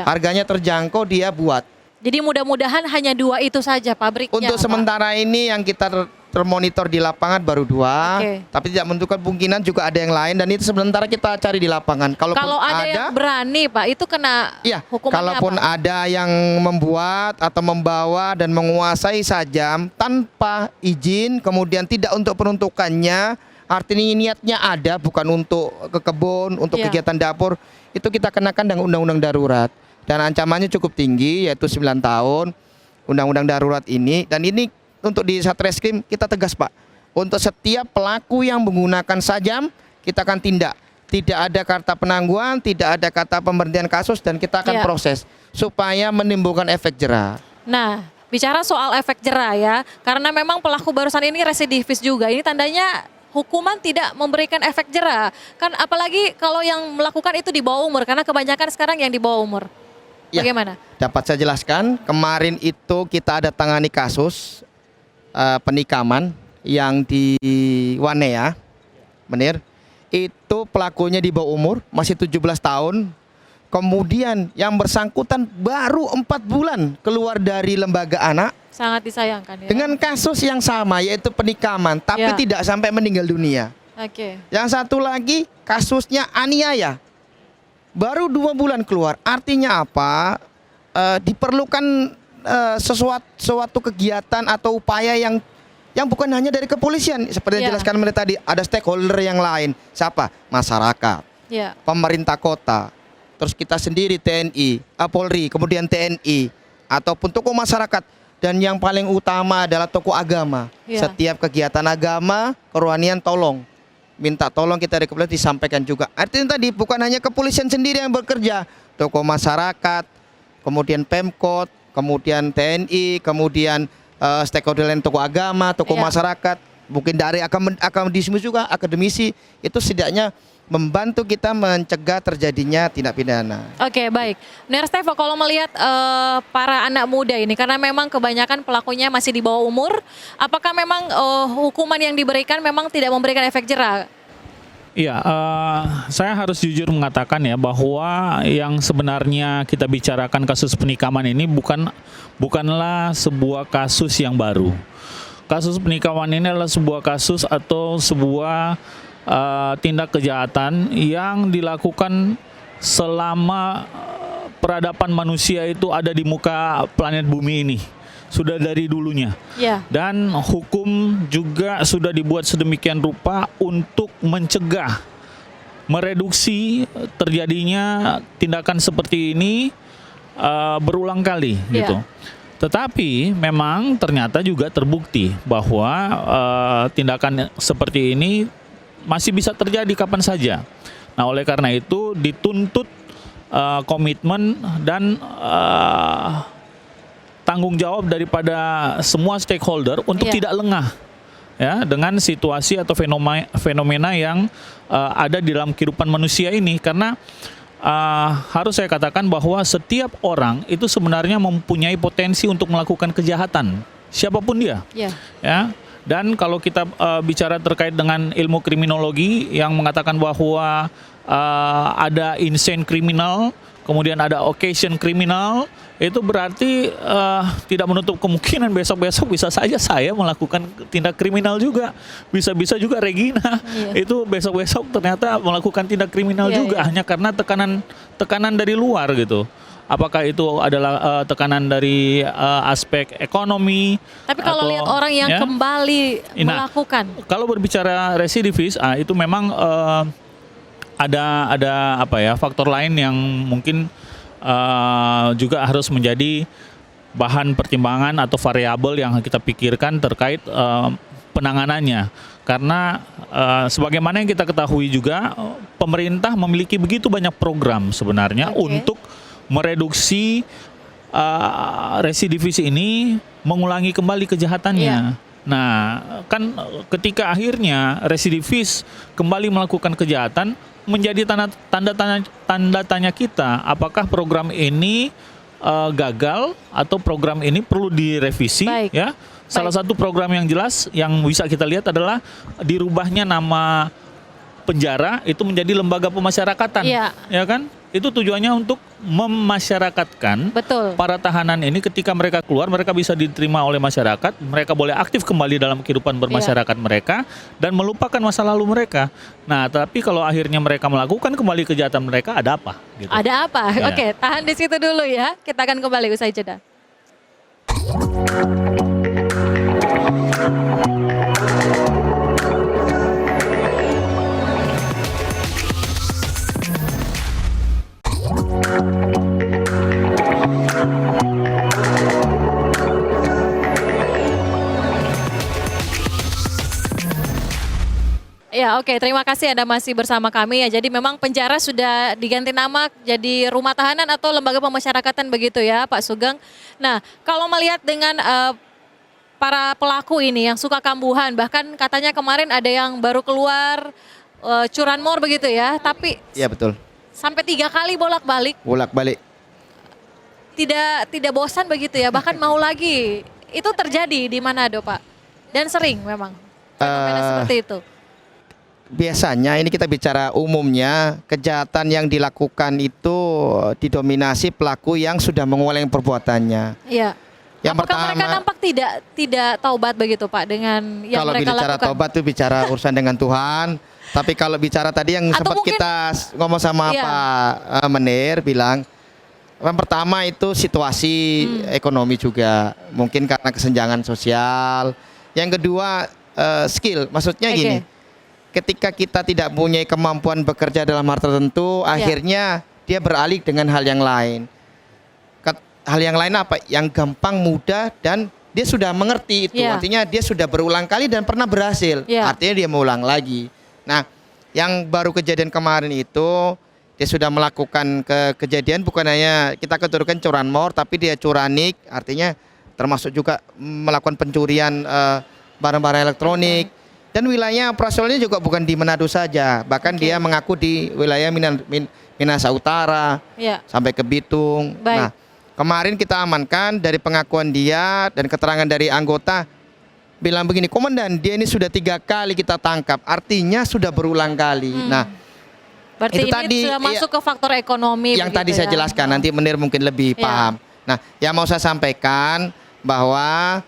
Harganya terjangkau, dia buat. Jadi mudah-mudahan hanya 2 itu saja pabriknya. Untuk sementara ini yang kita termonitor di lapangan baru 2, tapi tidak menutup kemungkinan juga ada yang lain, dan itu sementara kita cari di lapangan. Kalau ada yang berani, Pak, itu kena hukumannya kalaupun apa? ada yang membuat atau membawa dan menguasai Sajam tanpa izin, kemudian tidak untuk peruntukannya, artinya niatnya ada bukan untuk ke kebun, untuk kegiatan dapur, itu kita kenakan dengan undang-undang darurat. Dan ancamannya cukup tinggi, yaitu 9 tahun undang-undang darurat ini. Dan ini untuk di Satreskrim kita tegas, Pak. Untuk setiap pelaku yang menggunakan Sajam, kita akan tindak. Tidak ada kata penangguhan, tidak ada kata pemberhentian kasus, dan kita akan proses supaya menimbulkan efek jera. Nah, bicara soal efek jera ya, karena memang pelaku barusan ini residivis juga. Ini tandanya hukuman tidak memberikan efek jera. Kan apalagi kalau yang melakukan itu di bawah umur, karena kebanyakan sekarang yang di bawah umur. Bagaimana? Dapat saya jelaskan, kemarin itu kita ada tangani kasus penikaman yang di Wanea, Menir. Itu pelakunya di bawah umur, masih 17 tahun. Kemudian yang bersangkutan baru 4 bulan keluar dari lembaga anak. Sangat disayangkan ya. Dengan kasus yang sama, yaitu penikaman, tapi tidak sampai meninggal dunia. Yang satu lagi kasusnya aniaya, baru 2 bulan keluar. Artinya apa? Diperlukan suatu kegiatan atau upaya yang bukan hanya dari kepolisian. Seperti yang dijelaskan oleh tadi, ada stakeholder yang lain. Siapa? Masyarakat, pemerintah kota, terus kita sendiri TNI, Polri, kemudian TNI, ataupun tokoh masyarakat. Dan yang paling utama adalah tokoh agama. Setiap kegiatan agama, kerohanian minta tolong kita rekomendasi disampaikan juga. Artinya tadi bukan hanya kepolisian sendiri yang bekerja, tokoh masyarakat, kemudian Pemkot, kemudian TNI, kemudian stakeholder lain, tokoh agama, tokoh masyarakat, mungkin dari akademisi juga, akademisi, itu setidaknya membantu kita mencegah terjadinya tindak pidana. Oke, baik. Nerstevo, kalau melihat para anak muda ini, karena memang kebanyakan pelakunya masih di bawah umur, apakah memang hukuman yang diberikan memang tidak memberikan efek jera? Iya, saya harus jujur mengatakan ya bahwa yang sebenarnya kita bicarakan kasus penikaman ini bukanlah sebuah kasus yang baru. Kasus penikaman ini adalah sebuah kasus atau sebuah tindak kejahatan yang dilakukan selama peradaban manusia itu ada di muka planet bumi ini. Sudah dari dulunya. Dan hukum juga sudah dibuat sedemikian rupa untuk mencegah, mereduksi terjadinya tindakan seperti ini berulang kali gitu. Tetapi memang ternyata juga terbukti bahwa tindakan seperti ini masih bisa terjadi kapan saja. Nah, oleh karena itu dituntut komitmen dan tanggung jawab daripada semua stakeholder untuk tidak lengah ya dengan situasi atau fenomena yang ada di dalam kehidupan manusia ini, karena harus saya katakan bahwa setiap orang itu sebenarnya mempunyai potensi untuk melakukan kejahatan, siapapun dia. Ya. Dan kalau kita bicara terkait dengan ilmu kriminologi yang mengatakan bahwa ada insane criminal, kemudian ada occasion criminal, itu berarti tidak menutup kemungkinan besok-besok bisa saja saya melakukan tindak kriminal juga. Bisa-bisa juga Regina itu besok-besok ternyata melakukan tindak kriminal juga hanya karena tekanan dari luar gitu. Apakah itu adalah tekanan dari aspek ekonomi? Tapi kalau lihat orang yang kembali melakukan. Kalau berbicara residivis, itu memang ada apa ya, faktor lain yang mungkin juga harus menjadi bahan pertimbangan atau variabel yang kita pikirkan terkait penanganannya. Karena sebagaimana yang kita ketahui juga, pemerintah memiliki begitu banyak program sebenarnya untuk mereduksi residivis ini mengulangi kembali kejahatannya. Nah, kan ketika akhirnya residivis kembali melakukan kejahatan, menjadi tanda tanya kita, apakah program ini gagal atau program ini perlu direvisi? Ya, salah satu program yang jelas yang bisa kita lihat adalah dirubahnya nama penjara itu menjadi lembaga pemasyarakatan, ya kan? Itu tujuannya untuk memasyarakatkan para tahanan ini. Ketika mereka keluar, mereka bisa diterima oleh masyarakat, mereka boleh aktif kembali dalam kehidupan bermasyarakat mereka dan melupakan masa lalu mereka. Nah, tapi kalau akhirnya mereka melakukan kembali kejahatan mereka, ada apa? Gitu. Ada apa? Oke, tahan di situ dulu ya. Kita akan kembali usai jeda. Ya, oke, terima kasih Anda masih bersama kami ya. Jadi memang penjara sudah diganti nama jadi rumah tahanan atau lembaga pemasyarakatan begitu ya, Pak Sugeng. Nah, kalau melihat dengan para pelaku ini yang suka kambuhan, bahkan katanya kemarin ada yang baru keluar curanmor begitu ya, tapi iya betul. Sampai 3 kali bolak-balik. Bolak-balik. Tidak bosan begitu ya, bahkan mau lagi. Itu terjadi di Manado, Pak. Dan sering memang fenomena seperti itu. Biasanya ini kita bicara umumnya, kejahatan yang dilakukan itu didominasi pelaku yang sudah mengulangi perbuatannya. Iya. Yang apakah pertama, mereka nampak tidak taubat begitu Pak dengan yang kalau mereka bicara lakukan? taubat itu bicara urusan dengan Tuhan. Tapi kalau bicara tadi yang sempat mungkin, kita ngomong sama Pak Menir bilang, yang pertama itu situasi ekonomi juga, mungkin karena kesenjangan sosial. Yang kedua skill, maksudnya gini, ketika kita tidak punya kemampuan bekerja dalam hal tertentu, akhirnya dia beralih dengan hal yang lain. Hal yang lain apa? Yang gampang, mudah, dan dia sudah mengerti itu. Artinya dia sudah berulang kali dan pernah berhasil. Artinya dia mengulang lagi. Nah, yang baru kejadian kemarin itu, dia sudah melakukan kejadian bukan hanya kita keturukan curanmor, tapi dia curanik, artinya termasuk juga melakukan pencurian barang-barang elektronik. Dan wilayahnya operasionalnya juga bukan di Manado saja, bahkan dia mengaku di wilayah Minahasa Utara sampai ke Bitung. Nah, kemarin kita amankan dari pengakuan dia dan keterangan dari anggota bilang begini, komandan, dia ini sudah 3 kali kita tangkap, artinya sudah berulang kali. Nah, berarti itu ini tadi sudah masuk ke faktor ekonomi. Yang tadi saya jelaskan, nanti Menir mungkin lebih paham. Nah, yang mau saya sampaikan bahwa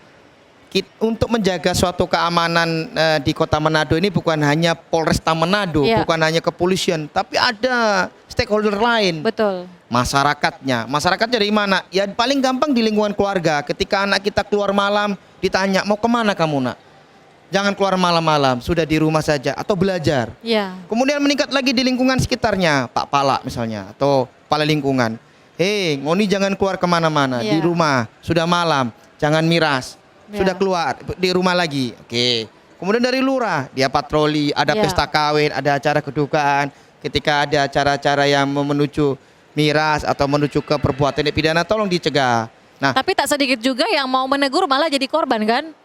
untuk menjaga suatu keamanan di Kota Manado ini bukan hanya Polresta Manado, bukan hanya kepolisian, tapi ada stakeholder lain. Betul. Masyarakatnya. Masyarakatnya dari mana? Ya paling gampang di lingkungan keluarga. Ketika anak kita keluar malam, ditanya, mau kemana kamu nak? Jangan keluar malam-malam, sudah di rumah saja atau belajar. Kemudian meningkat lagi di lingkungan sekitarnya, Pak Pala misalnya, atau kepala lingkungan. ngoni jangan keluar kemana-mana, di rumah, sudah malam, jangan miras, sudah keluar, di rumah lagi. Oke. Kemudian dari lurah, dia patroli, ada pesta kawin, ada acara kedukaan, ketika ada acara-acara yang menuju miras atau menuju ke perbuatan pidana, tolong dicegah. Nah, tapi tak sedikit juga yang mau menegur malah jadi korban kan?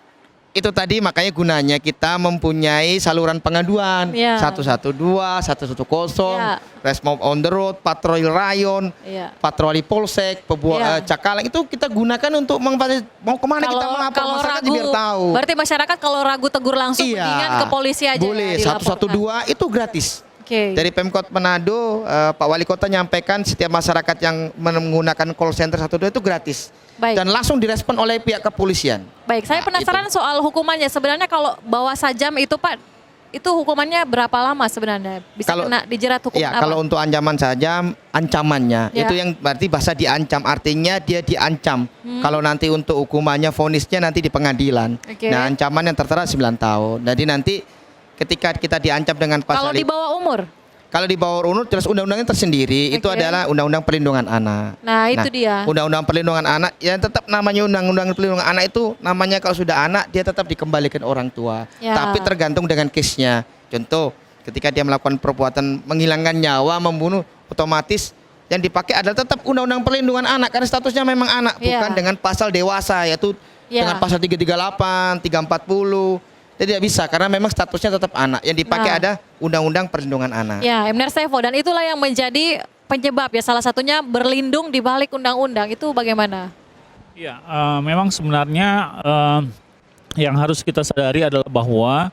itu tadi makanya gunanya kita mempunyai saluran pengaduan 112, 110, Resmob on the road, patroli rayon, patroli polsek, Cakalang itu kita gunakan untuk mau kemana kita melapor masyarakat biar tahu. Berarti masyarakat kalau ragu tegur langsung mendingan ke polisi aja. Boleh, 112 itu gratis. Dari Pemkot Manado, Pak Wali Kota nyampaikan setiap masyarakat yang menggunakan call center 112 itu gratis. Dan langsung direspon oleh pihak kepolisian. Baik, saya penasaran soal hukumannya. Sebenarnya kalau bawa sajam itu Pak, itu hukumannya berapa lama sebenarnya? Bisa kena dijerat hukum apa? Kalau untuk ancaman sajam, ancamannya itu yang berarti bahasa diancam, artinya dia diancam. Kalau nanti untuk hukumannya, vonisnya nanti di pengadilan. Nah, ancaman yang tertera 9 tahun. Jadi nanti ketika kita diancam dengan pasal, kalau di bawah umur? Kalau di bawah umur jelas undang-undangnya tersendiri, itu adalah Undang-Undang Perlindungan Anak. Nah, itu dia. Undang-Undang Perlindungan Anak yang tetap namanya Undang-Undang Perlindungan Anak itu namanya kalau sudah anak dia tetap dikembalikan orang tua. Tapi tergantung dengan case-nya. Contoh, ketika dia melakukan perbuatan menghilangkan nyawa, membunuh, otomatis yang dipakai adalah tetap Undang-Undang Perlindungan Anak karena statusnya memang anak, bukan dengan pasal dewasa yaitu dengan pasal 338, 340. Tidak bisa karena memang statusnya tetap anak. Yang dipakai ada Undang-Undang Perlindungan Anak. Ya, Emner Saifo, dan itulah yang menjadi penyebab ya, salah satunya berlindung di balik undang-undang. Itu bagaimana? Ya, memang sebenarnya yang harus kita sadari adalah bahwa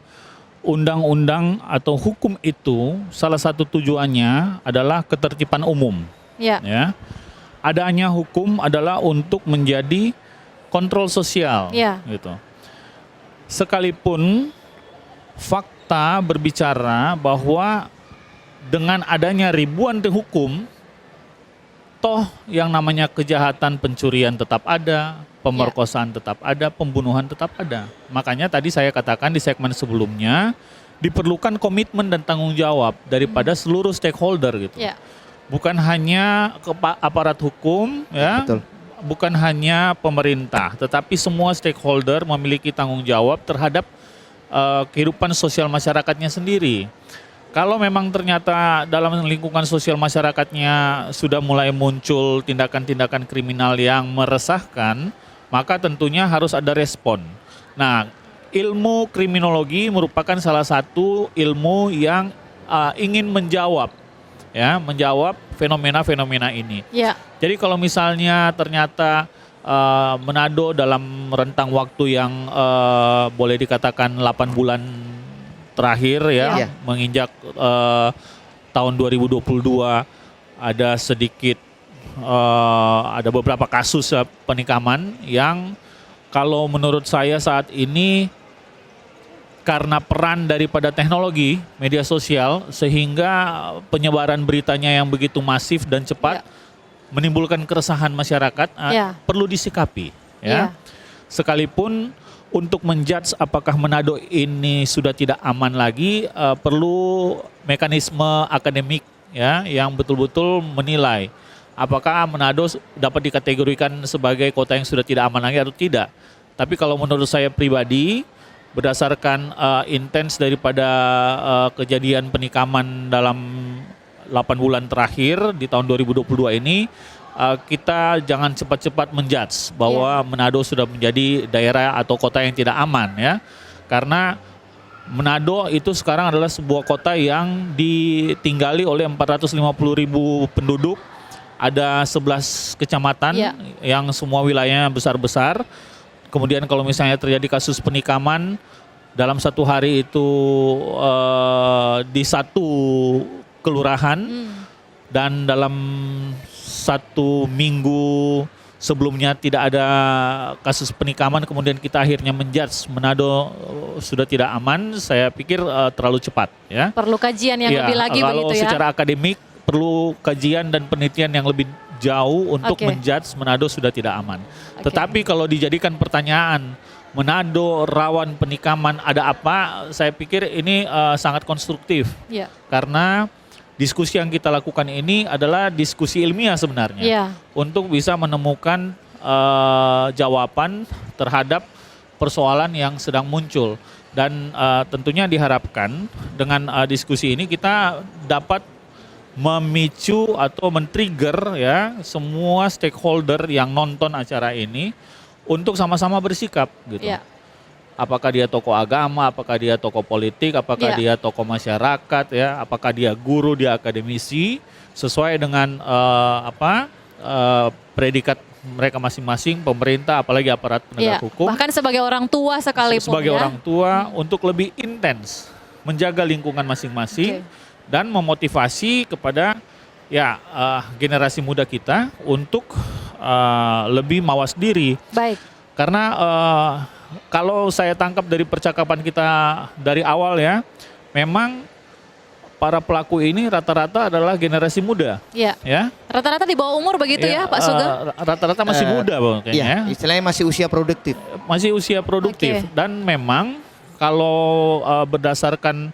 undang-undang atau hukum itu salah satu tujuannya adalah ketertiban umum. Ya. Adanya hukum adalah untuk menjadi kontrol sosial. Gitu. Sekalipun fakta berbicara bahwa dengan adanya ribuan hukum, toh yang namanya kejahatan pencurian tetap ada, pemerkosaan tetap ada, pembunuhan tetap ada. Makanya tadi saya katakan di segmen sebelumnya, diperlukan komitmen dan tanggung jawab daripada seluruh stakeholder gitu. Bukan hanya aparat hukum, Betul. Bukan hanya pemerintah, tetapi semua stakeholder memiliki tanggung jawab terhadap kehidupan sosial masyarakatnya sendiri. Kalau memang ternyata dalam lingkungan sosial masyarakatnya sudah mulai muncul tindakan-tindakan kriminal yang meresahkan, maka tentunya harus ada respon. Nah, ilmu kriminologi merupakan salah satu ilmu yang ingin menjawab fenomena-fenomena ini. Jadi kalau misalnya ternyata Manado dalam rentang waktu yang boleh dikatakan 8 bulan terakhir menginjak tahun 2022 ada sedikit ada beberapa kasus penikaman yang kalau menurut saya saat ini karena peran daripada teknologi media sosial sehingga penyebaran beritanya yang begitu masif dan cepat menimbulkan keresahan masyarakat perlu disikapi sekalipun untuk menjudge apakah Manado ini sudah tidak aman lagi perlu mekanisme akademik yang betul-betul menilai apakah Manado dapat dikategorikan sebagai kota yang sudah tidak aman lagi atau tidak. Tapi kalau menurut saya pribadi berdasarkan intens daripada kejadian penikaman dalam 8 bulan terakhir di tahun 2022 ini, kita jangan cepat-cepat menjudge bahwa Manado sudah menjadi daerah atau kota yang tidak aman karena Manado itu sekarang adalah sebuah kota yang ditinggali oleh 450.000 penduduk, ada 11 kecamatan yang semua wilayahnya besar-besar. Kemudian kalau misalnya terjadi kasus penikaman dalam satu hari itu di satu kelurahan dan dalam 1 minggu sebelumnya tidak ada kasus penikaman, kemudian kita akhirnya menjudge Manado sudah tidak aman, saya pikir terlalu cepat. Perlu kajian yang lebih lagi kalau begitu secara akademik perlu kajian dan penelitian yang lebih jauh untuk menjudge Manado sudah tidak aman. Tetapi kalau dijadikan pertanyaan Manado rawan penikaman ada apa, saya pikir ini sangat konstruktif karena diskusi yang kita lakukan ini adalah diskusi ilmiah sebenarnya. Iya. Untuk bisa menemukan jawaban terhadap persoalan yang sedang muncul. Dan tentunya diharapkan dengan diskusi ini kita dapat memicu atau men-trigger ya semua stakeholder yang nonton acara ini untuk sama-sama bersikap gitu. Iya. Apakah dia tokoh agama, apakah dia tokoh politik, apakah dia tokoh masyarakat ya, apakah dia guru, dia akademisi, sesuai dengan predikat mereka masing-masing, pemerintah apalagi aparat penegak hukum. Bahkan sebagai orang tua sekalipun sebagai orang tua untuk lebih intens menjaga lingkungan masing-masing. Dan memotivasi kepada generasi muda kita untuk lebih mawas diri. Baik. Karena kalau saya tangkap dari percakapan kita dari awal ya, memang para pelaku ini rata-rata adalah generasi muda. Iya. Ya. Rata-rata di bawah umur begitu ya, Pak Sugeng? Rata-rata masih muda kayaknya. Iya, istilahnya masih usia produktif. Masih usia produktif. Dan memang kalau berdasarkan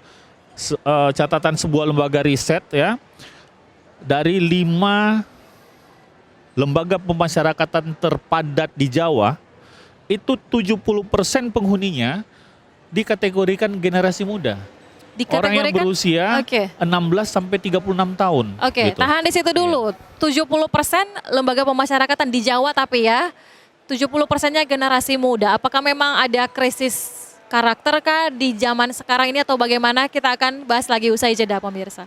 catatan sebuah lembaga riset ya, dari 5 lembaga pemasyarakatan terpadat di Jawa, itu 70% penghuninya dikategorikan generasi muda. Orang yang berusia 16 sampai 36 tahun. Oke, tahan di situ dulu. 70% lembaga pemasyarakatan di Jawa tapi ya, 70%-nya generasi muda. Apakah memang ada krisis karakter kah di zaman sekarang ini atau bagaimana? Kita akan bahas lagi usai jeda pemirsa.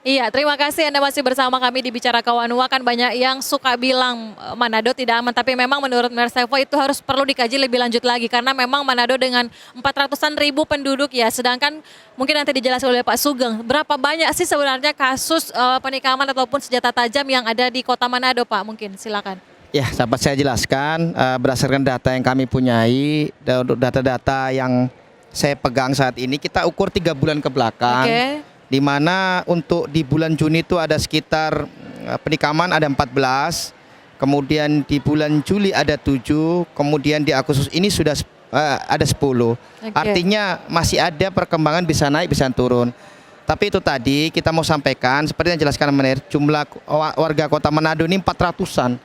Iya, terima kasih Anda masih bersama kami di Bicara Kawanua. Kan banyak yang suka bilang Manado tidak aman, tapi memang menurut Mersevo itu harus perlu dikaji lebih lanjut lagi. Karena memang Manado dengan 400-an ribu penduduk ya, sedangkan mungkin nanti dijelaskan oleh Pak Sugeng, berapa banyak sih sebenarnya kasus penikaman ataupun senjata tajam yang ada di kota Manado, Pak? Mungkin silakan. Ya, dapat saya jelaskan berdasarkan data yang kami punyai, data-data yang saya pegang saat ini, kita ukur 3 bulan ke belakang. Di mana untuk di bulan Juni itu ada sekitar penikaman ada 14, kemudian di bulan Juli ada 7, kemudian di Agustus ini sudah ada 10. Artinya masih ada perkembangan, bisa naik bisa turun. Tapi itu tadi kita mau sampaikan seperti yang dijelaskan Menir, jumlah warga kota Manado ini 400-an.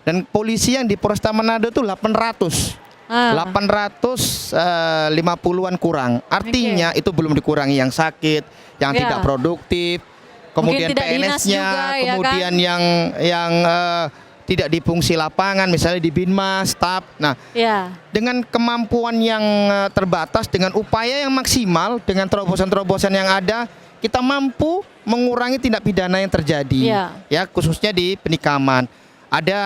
Dan polisi yang di Polresta Manado itu 800. 850-an kurang. Artinya itu belum dikurangi yang sakit, yang tidak produktif, kemudian PNS-nya, kemudian yang tidak di fungsi lapangan, misalnya di Binmas, staf. Nah, dengan kemampuan yang terbatas, dengan upaya yang maksimal, dengan terobosan-terobosan yang ada, kita mampu mengurangi tindak pidana yang terjadi. Ya, khususnya di penikaman. Ada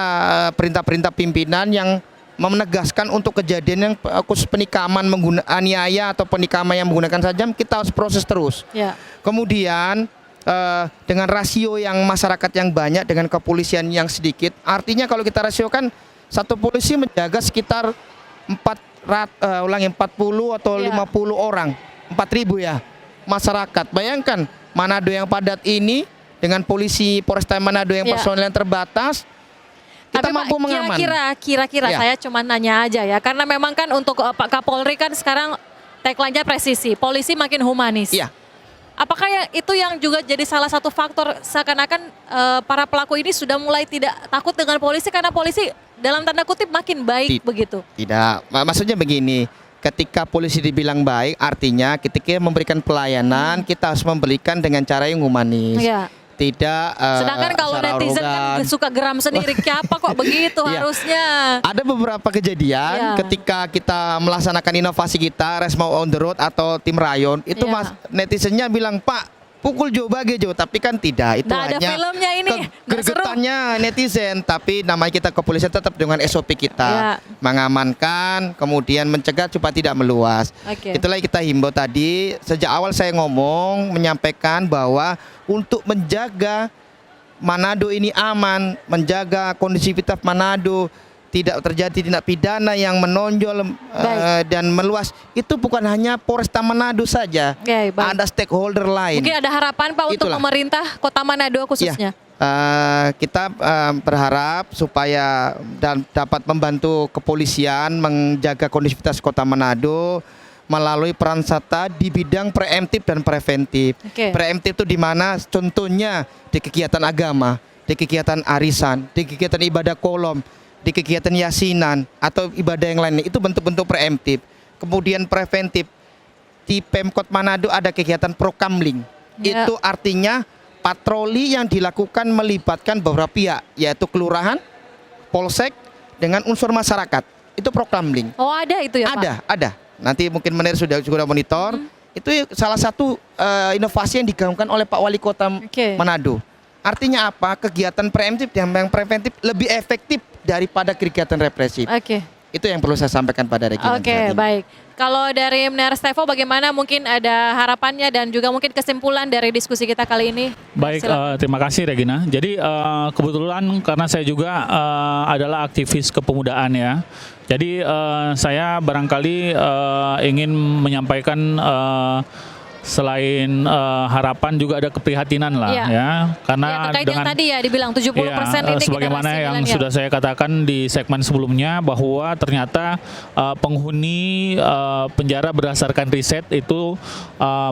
perintah-perintah pimpinan yang menegaskan untuk kejadian yang khusus penikaman aniaya atau penikaman yang menggunakan sajam, kita harus proses terus. Kemudian dengan rasio yang masyarakat yang banyak dengan kepolisian yang sedikit, artinya kalau kita rasiokan satu polisi menjaga sekitar 40 atau 50 orang, 4.000 ya masyarakat. Bayangkan Manado yang padat ini dengan polisi Polresta Manado yang personel yang terbatas. Kita mampu mengaman. Kira-kira saya cuma nanya aja ya, karena memang kan untuk Pak Kapolri kan sekarang tagline-nya presisi, polisi makin humanis. Apakah itu yang juga jadi salah satu faktor seakan-akan para pelaku ini sudah mulai tidak takut dengan polisi karena polisi dalam tanda kutip makin baik begitu? Tidak, maksudnya begini, ketika polisi dibilang baik artinya ketika memberikan pelayanan kita harus memberikan dengan cara yang humanis. Tidak sedangkan kalau netizen kan suka geram sendiri, siapa kok begitu harusnya. Ada beberapa kejadian ketika kita melaksanakan inovasi kita Resmo on the Road atau tim rayon itu netizennya bilang, Pak pukul Jo bage Jo, tapi kan tidak, itu hanya filmnya ini kegergetannya netizen, tapi namanya kita kepolisian tetap dengan SOP kita mengamankan, kemudian mencegah supaya tidak meluas. Itulah kita himbau tadi sejak awal saya ngomong menyampaikan bahwa untuk menjaga Manado ini aman, menjaga kondisivitas Manado tidak terjadi tindak pidana yang menonjol dan meluas, itu bukan hanya Polresta Manado saja. Ada stakeholder lain. Mungkin ada harapan Pak untuk pemerintah Kota Manado khususnya. Kita berharap supaya dapat membantu kepolisian menjaga kondusivitas Kota Manado melalui peran serta di bidang preemptif dan preventif. Preemptif itu di mana? Contohnya di kegiatan agama, di kegiatan arisan, di kegiatan ibadah kolom, di kegiatan yasinan atau ibadah yang lainnya, itu bentuk-bentuk preemptif. Kemudian preventif, di Pemkot Manado ada kegiatan prokamling. Itu artinya patroli yang dilakukan melibatkan beberapa pihak, yaitu kelurahan, polsek, dengan unsur masyarakat. Itu prokamling. Oh, ada itu ya Pak? Ada. Nanti mungkin Menir sudah monitor. Itu salah satu inovasi yang digaungkan oleh Pak Wali Kota Manado. Artinya apa? Kegiatan preemptif yang preventif lebih efektif daripada kegiatan represif. Itu yang perlu saya sampaikan pada Regina. Baik. Kalau dari Menir Stevo bagaimana, mungkin ada harapannya dan juga mungkin kesimpulan dari diskusi kita kali ini? Baik, terima kasih Regina. Jadi kebetulan karena saya juga adalah aktivis kepemudaan ya. Jadi saya barangkali ingin menyampaikan selain harapan juga ada keprihatinan lah ya, karena dengan tadi ya dibilang 70% ini sebagaimana yang sudah saya katakan di segmen sebelumnya, bahwa ternyata penghuni penjara berdasarkan riset itu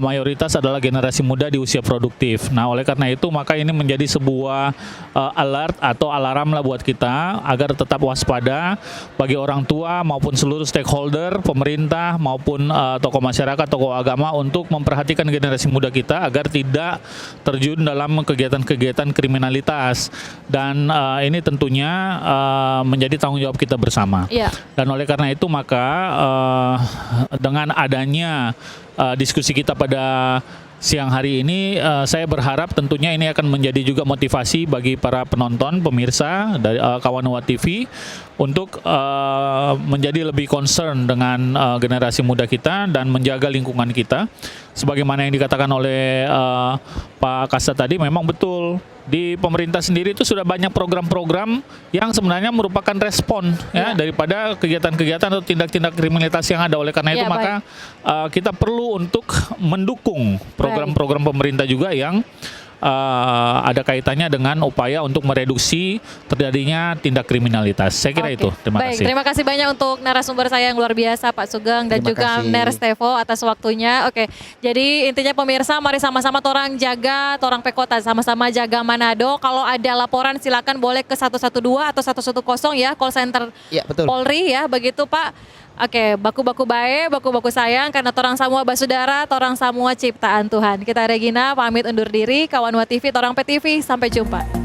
mayoritas adalah generasi muda di usia produktif. Nah, oleh karena itu maka ini menjadi sebuah alert atau alarm lah buat kita agar tetap waspada bagi orang tua maupun seluruh stakeholder, pemerintah maupun tokoh masyarakat, tokoh agama untuk memperhatikan generasi muda kita agar tidak terjun dalam kegiatan-kegiatan kriminalitas, dan ini tentunya menjadi tanggung jawab kita bersama. Dan oleh karena itu maka dengan adanya diskusi kita pada siang hari ini, saya berharap tentunya ini akan menjadi juga motivasi bagi para penonton, pemirsa dari Kawanua TV untuk menjadi lebih concern dengan generasi muda kita dan menjaga lingkungan kita. Sebagaimana yang dikatakan oleh Pak Kasat tadi, memang betul di pemerintah sendiri itu sudah banyak program-program yang sebenarnya merupakan respon daripada kegiatan-kegiatan atau tindak-tindak kriminalitas yang ada. Oleh karena itu maka kita perlu untuk mendukung program-program pemerintah juga yang ada kaitannya dengan upaya untuk mereduksi terjadinya tindak kriminalitas. Saya kira itu. Terima kasih. Terima kasih banyak untuk narasumber saya yang luar biasa Pak Sugeng dan juga Menir Stevo atas waktunya. Jadi intinya pemirsa, mari sama-sama torang jaga, torang Pekota sama-sama jaga Manado. Kalau ada laporan silakan boleh ke 112 atau 110 ya, call center Polri ya, begitu Pak. Baku-baku bae, baku-baku sayang, karena torang semua basudara, torang semua ciptaan Tuhan. Kita Regina pamit undur diri, Kawanua TV, torang PTV, sampai jumpa.